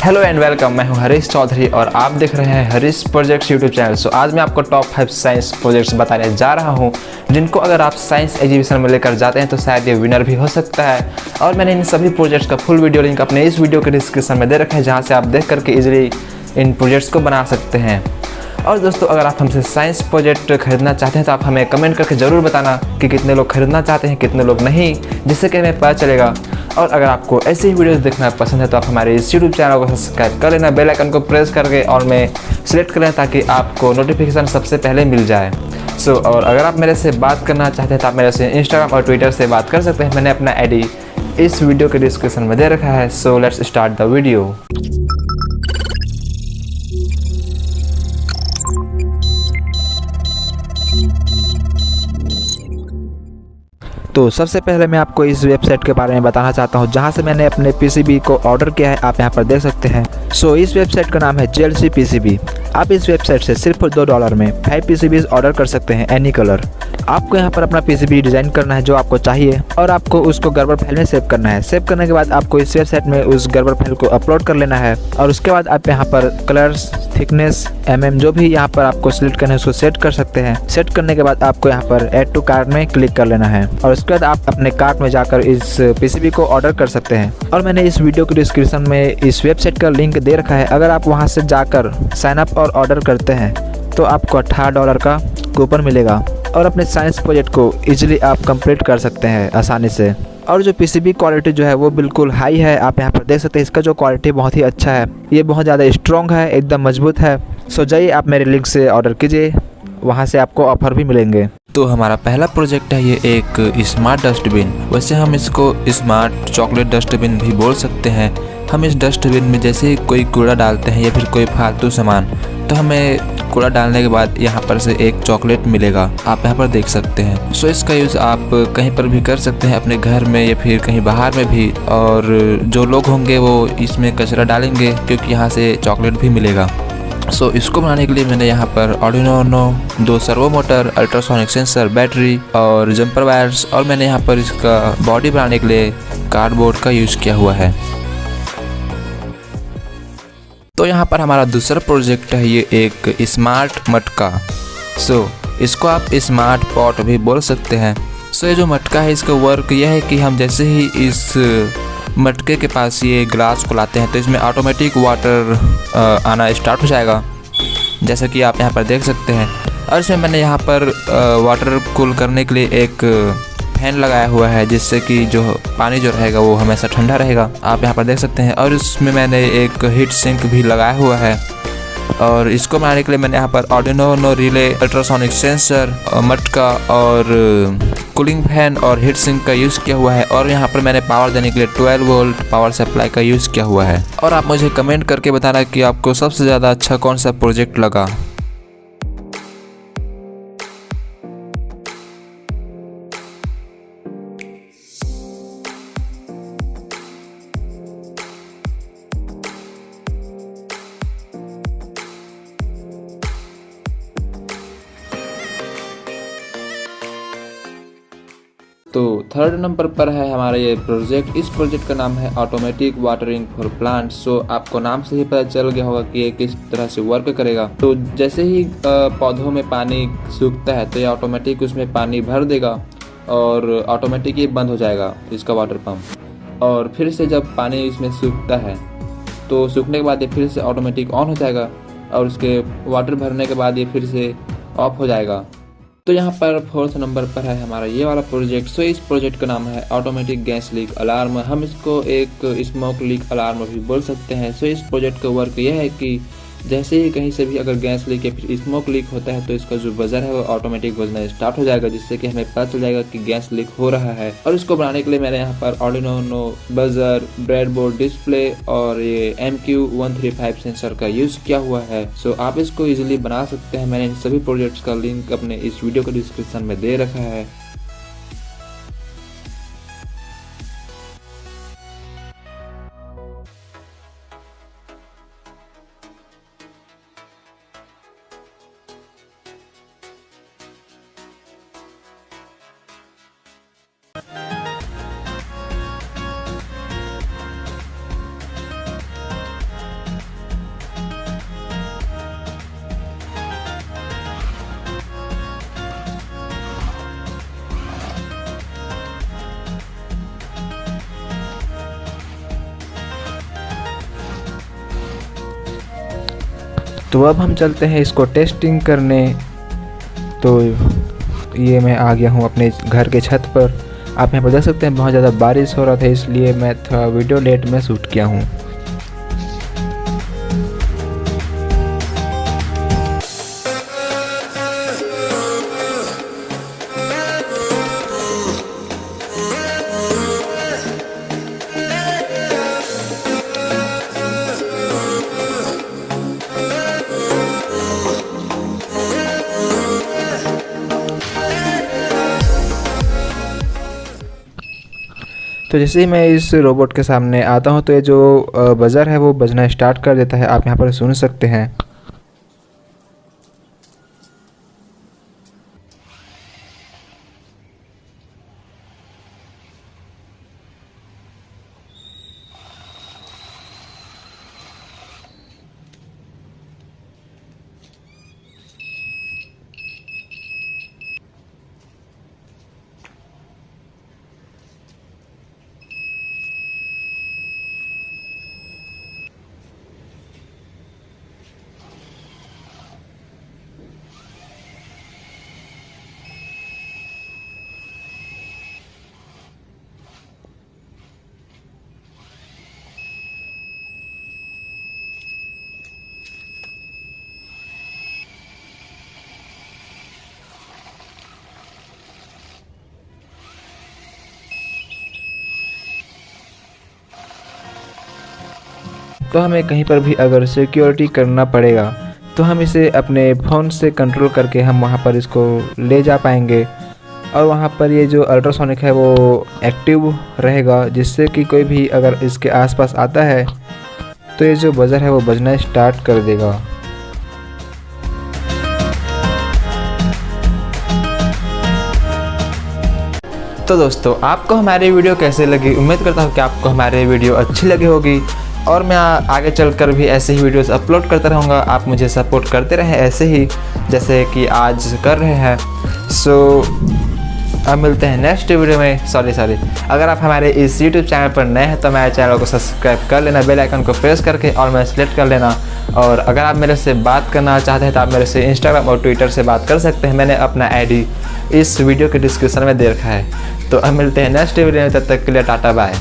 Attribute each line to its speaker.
Speaker 1: Hello and welcome. मैं हूं हरीश चौधरी और आप देख रहे हैं हरीश प्रोजेक्ट्स यूट्यूब चैनल। सो आज मैं आपको टॉप 5 साइंस प्रोजेक्ट्स बताने जा रहा हूं जिनको अगर आप साइंस एग्जीबिशन में लेकर जाते हैं तो शायद ये विनर भी हो सकता है। और मैंने इन सभी प्रोजेक्ट्स का फुल वीडियो लिंक अपने इस वीडियो के डिस्क्रिप्शन में दे रखा है, जहाँ से आप देख करके ईजिली इन प्रोजेक्ट्स को बना सकते हैं। और दोस्तों, अगर आप हमसे साइंस प्रोजेक्ट खरीदना चाहते हैं तो आप हमें कमेंट करके ज़रूर बताना कि कितने लोग खरीदना चाहते हैं, कितने लोग नहीं, जिससे कि हमें पता चलेगा। और अगर आपको ऐसी ही वीडियोस देखना पसंद है तो आप हमारे इस यूट्यूब चैनल को सब्सक्राइब कर लेना, बेल आइकन को प्रेस करके और में सिलेक्ट करें ताकि आपको नोटिफिकेशन सबसे पहले मिल जाए। और अगर आप मेरे से बात करना चाहते हैं तो आप मेरे से इंस्टाग्राम और ट्विटर से बात कर सकते हैं। मैंने अपना आईडी इस वीडियो के डिस्क्रिप्शन में दे रखा है। So let's start the video. तो सबसे पहले मैं आपको इस वेबसाइट के बारे में बताना चाहता हूं, जहां से मैंने अपने पीसीबी को ऑर्डर किया है। आप यहां पर देख सकते हैं। इस वेबसाइट का नाम है JLC PCB। आप इस वेबसाइट से सिर्फ $2 में 5 PCBs ऑर्डर कर सकते हैं, एनी कलर। आपको यहाँ पर अपना PCB डिज़ाइन करना है जो आपको चाहिए और आपको उसको गर्बर फाइल में सेव करना है। सेव करने के बाद आपको इस वेबसाइट में उस गर्बर फाइल को अपलोड कर लेना है और उसके बाद आप यहाँ पर कलर्स, थिकनेस, जो भी यहाँ पर आपको सिलेक्ट करना है उसको सेट कर सकते हैं। सेट करने के बाद आपको यहाँ पर ऐड टू कार्ट में क्लिक कर लेना है और उसके बाद आप अपने कार्ट में जाकर इस PCB को ऑर्डर कर सकते हैं। और मैंने इस वीडियो के डिस्क्रिप्शन में इस वेबसाइट का लिंक दे रखा है। अगर आप वहाँ से जाकर साइन अप और ऑर्डर करते हैं तो आपको $18 का कूपन मिलेगा और अपने साइंस प्रोजेक्ट को इजीली आप कंप्लीट कर सकते हैं आसानी से। और जो PCB क्वालिटी जो है वो बिल्कुल हाई है। आप यहाँ पर देख सकते हैं, इसका जो क्वालिटी बहुत ही अच्छा है, ये बहुत ज़्यादा स्ट्रॉन्ग है, एकदम मजबूत है। जाइए आप मेरे लिंक से ऑर्डर कीजिए, वहाँ से आपको ऑफर भी मिलेंगे।
Speaker 2: तो हमारा पहला प्रोजेक्ट है ये एक स्मार्ट डस्टबिन। वैसे हम इसको स्मार्ट चॉकलेट डस्टबिन भी बोल सकते हैं। हम इस डस्टबिन में जैसे ही कोई कूड़ा डालते हैं या फिर कोई फालतू सामान, तो हमें कूड़ा डालने के बाद यहाँ पर से एक चॉकलेट मिलेगा, आप यहाँ पर देख सकते हैं। इसका यूज़ आप कहीं पर भी कर सकते हैं, अपने घर में या फिर कहीं बाहर में भी। और जो लोग होंगे वो इसमें कचरा डालेंगे क्योंकि यहाँ से चॉकलेट भी मिलेगा। इसको बनाने के लिए मैंने यहाँ पर Arduino UNO, 2 servo motor, ultrasonic sensor, battery और जंपर वायर्स, और मैंने यहाँ पर इसका बॉडी बनाने के लिए कार्डबोर्ड का यूज़ किया हुआ है। तो यहाँ पर हमारा दूसरा प्रोजेक्ट है ये एक स्मार्ट मटका। इसको आप स्मार्ट पॉट भी बोल सकते हैं। ये जो मटका है, इसका वर्क यह है कि हम जैसे ही इस मटके के पास ये ग्लास को लाते हैं तो इसमें ऑटोमेटिक वाटर आना स्टार्ट हो जाएगा, जैसा कि आप यहाँ पर देख सकते हैं। और इसमें मैंने यहाँ पर वाटर कूल करने के लिए एक फैन लगाया हुआ है, जिससे कि जो पानी जो रहेगा वो हमेशा ठंडा रहेगा, आप यहाँ पर देख सकते हैं। और इसमें मैंने एक हीट सिंक भी लगाया हुआ है। और इसको बनाने के लिए मैंने यहाँ पर Arduino UNO relay, ultrasonic sensor, मटका और कूलिंग फैन और हीट सिंक का यूज़ किया हुआ है। और यहाँ पर मैंने पावर देने के लिए 12 वोल्ट पावर सप्लाई का यूज़ किया हुआ है। और आप मुझे कमेंट करके बताना कि आपको सबसे ज़्यादा अच्छा कौन सा प्रोजेक्ट लगा।
Speaker 1: तो थर्ड नंबर पर है हमारा ये प्रोजेक्ट। इस प्रोजेक्ट का नाम है ऑटोमेटिक वाटरिंग फॉर प्लांट्स। आपको नाम से ही पता चल गया होगा कि ये किस तरह से वर्क करेगा। तो जैसे ही पौधों में पानी सूखता है तो ये ऑटोमेटिक उसमें पानी भर देगा और ऑटोमेटिक ये बंद हो जाएगा इसका वाटर पंप। और फिर से जब पानी इसमें सूखता है तो सूखने के बाद ये फिर से ऑटोमेटिक ऑन हो जाएगा और उसके वाटर भरने के बाद ये फिर से ऑफ हो जाएगा। तो यहाँ पर फोर्थ नंबर पर है हमारा ये वाला प्रोजेक्ट। इस प्रोजेक्ट का नाम है ऑटोमेटिक गैस लीक अलार्म। हम इसको एक स्मोक लीक अलार्म भी बोल सकते हैं। इस प्रोजेक्ट का वर्क यह है कि जैसे ही कहीं से भी अगर गैस लीक या फिर स्मोक लीक होता है तो इसका जो बजर है वो ऑटोमेटिक बजना स्टार्ट हो जाएगा, जिससे कि हमें पता चल जाएगा कि गैस लीक हो रहा है। और इसको बनाने के लिए मैंने यहाँ पर Arduino UNO buzzer, breadboard display और ये MQ135 सेंसर का यूज़ किया हुआ है। आप इसको इजीली बना सकते हैं। मैंने इन सभी प्रोजेक्ट्स का लिंक अपने इस वीडियो के डिस्क्रिप्शन में दे रखा है।
Speaker 2: तो अब हम चलते हैं इसको टेस्टिंग करने। तो ये मैं आ गया हूँ अपने घर के छत पर। आप यहाँ पर देख सकते हैं बहुत ज़्यादा बारिश हो रहा था, इसलिए मैं थोड़ा वीडियो लेट में शूट किया हूँ। तो जैसे ही मैं इस रोबोट के सामने आता हूँ तो ये जो बज़र है वो बजना स्टार्ट कर देता है। आप यहाँ पर सुन सकते हैं। तो हमें कहीं पर भी अगर सिक्योरिटी करना पड़ेगा तो हम इसे अपने फ़ोन से कंट्रोल करके हम वहाँ पर इसको ले जा पाएंगे। और वहाँ पर ये जो अल्ट्रासोनिक है वो एक्टिव रहेगा, जिससे कि कोई भी अगर इसके आसपास आता है तो ये जो बज़र है वो बजना स्टार्ट कर देगा। तो दोस्तों, आपको हमारी वीडियो कैसे लगी? उम्मीद करता हूँ कि आपको हमारी वीडियो अच्छी लगी होगी और मैं आगे चलकर भी ऐसे ही वीडियोस अपलोड करता रहूँगा। आप मुझे सपोर्ट करते रहें ऐसे ही जैसे कि आज कर रहे हैं। सो अब मिलते हैं नेक्स्ट वीडियो में। सॉरी अगर आप हमारे इस यूट्यूब चैनल पर नए हैं तो हमारे चैनल को सब्सक्राइब कर लेना, बेल आइकन को प्रेस करके और मैं सेलेक्ट कर लेना। और अगर आप मेरे से बात करना चाहते हैं तो आप मेरे से इंस्टाग्राम और ट्विटर से बात कर सकते हैं। मैंने अपना आईडी इस वीडियो के डिस्क्रिप्शन में दे रखा है। तो अब मिलते हैं नेक्स्ट वीडियो में, तब तक के लिए टाटा बाय।